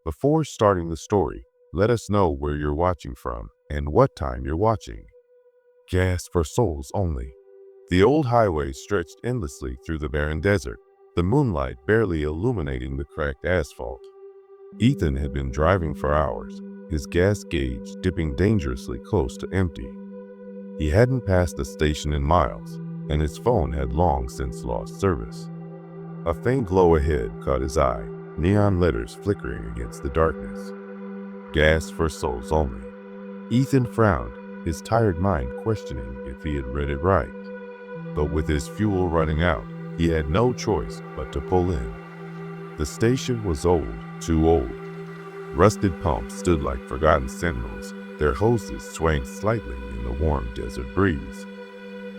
Before starting the story, let us know where you're watching from and what time you're watching. Gas for souls only. The old highway stretched endlessly through the barren desert, the moonlight barely illuminating the cracked asphalt. Ethan had been driving for hours, his gas gauge dipping dangerously close to empty. He hadn't passed the station in miles, and his phone had long since lost service. A faint glow ahead caught his eye, neon letters flickering against the darkness. Gas for souls only. Ethan frowned, his tired mind questioning if he had read it right. But with his fuel running out, he had no choice but to pull in. The station was old, too old. Rusted pumps stood like forgotten sentinels, their hoses swaying slightly in the warm desert breeze.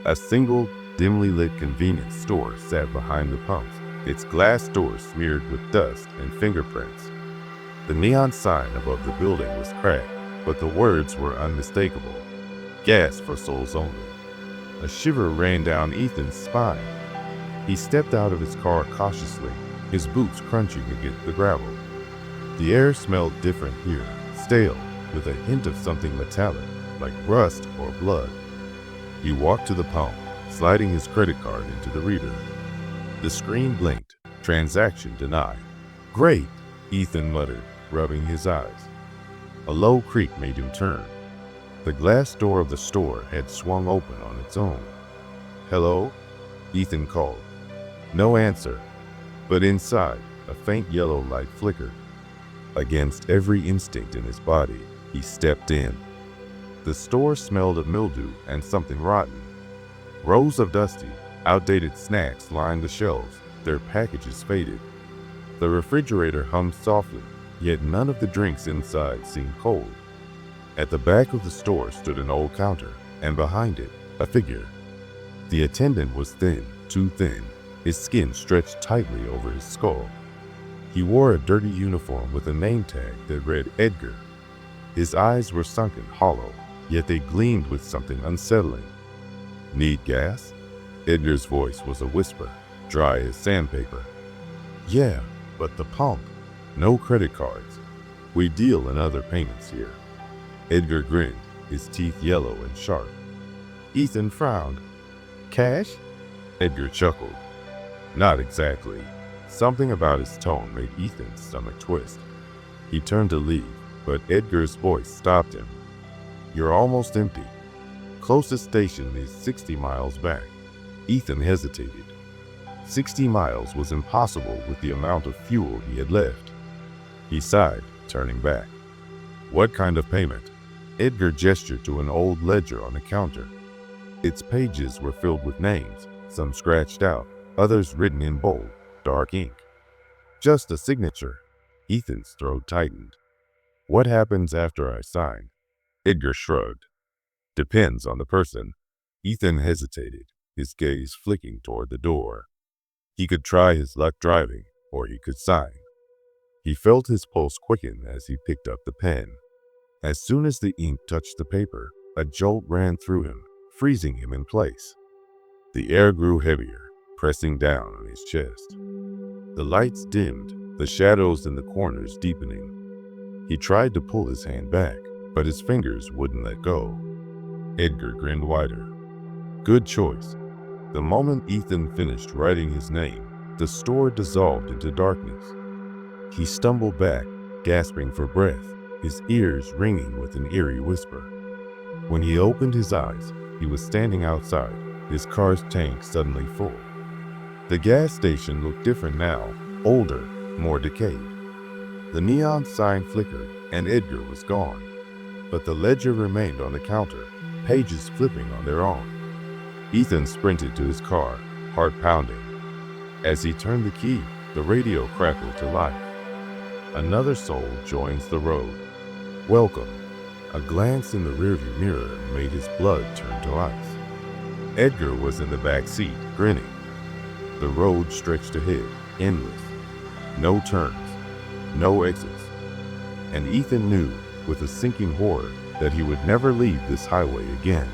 A single, dimly lit convenience store sat behind the pumps, its glass doors smeared with dust and fingerprints. The neon sign above the building was cracked, but the words were unmistakable. Gas for souls only. A shiver ran down Ethan's spine. He stepped out of his car cautiously, his boots crunching against the gravel. The air smelled different here, stale, with a hint of something metallic, like rust or blood. He walked to the pump, sliding his credit card into the reader. The screen blinked. Transaction denied. Great, Ethan muttered, rubbing his eyes. A low creak made him turn. The glass door of the store had swung open on its own. Hello? Ethan called. No answer, but inside, a faint yellow light flickered. Against every instinct in his body, he stepped in. The store smelled of mildew and something rotten. Rows of dusty, outdated snacks lined the shelves, their packages faded. The refrigerator hummed softly, yet none of the drinks inside seemed cold. At the back of the store stood an old counter, and behind it, a figure. The attendant was thin, too thin, his skin stretched tightly over his skull. He wore a dirty uniform with a name tag that read Edgar. His eyes were sunken hollow, yet they gleamed with something unsettling. Need gas? Edgar's voice was a whisper, dry as sandpaper. Yeah, but the pump. No credit cards. We deal in other payments here. Edgar grinned, his teeth yellow and sharp. Ethan frowned. Cash? Edgar chuckled. Not exactly. Something about his tone made Ethan's stomach twist. He turned to leave, but Edgar's voice stopped him. You're almost empty. Closest station is 60 miles back. Ethan hesitated. 60 miles was impossible with the amount of fuel he had left. He sighed, turning back. What kind of payment? Edgar gestured to an old ledger on the counter. Its pages were filled with names, some scratched out, others written in bold, dark ink. Just a signature. Ethan's throat tightened. What happens after I sign? Edgar shrugged. Depends on the person. Ethan hesitated, his gaze flicking toward the door. He could try his luck driving, or he could sign. He felt his pulse quicken as he picked up the pen. As soon as the ink touched the paper, a jolt ran through him, freezing him in place. The air grew heavier, pressing down on his chest. The lights dimmed, the shadows in the corners deepening. He tried to pull his hand back, but his fingers wouldn't let go. Edgar grinned wider. Good choice. The moment Ethan finished writing his name, the store dissolved into darkness. He stumbled back, gasping for breath, his ears ringing with an eerie whisper. When he opened his eyes, he was standing outside, his car's tank suddenly full. The gas station looked different now, older, more decayed. The neon sign flickered, and Edgar was gone. But the ledger remained on the counter, pages flipping on their own. Ethan sprinted to his car, heart pounding. As he turned the key, the radio crackled to life. Another soul joins the road. Welcome. A glance in the rearview mirror made his blood turn to ice. Edgar was in the back seat, grinning. The road stretched ahead, endless. No turns, no exits. And Ethan knew, with a sinking horror, that he would never leave this highway again.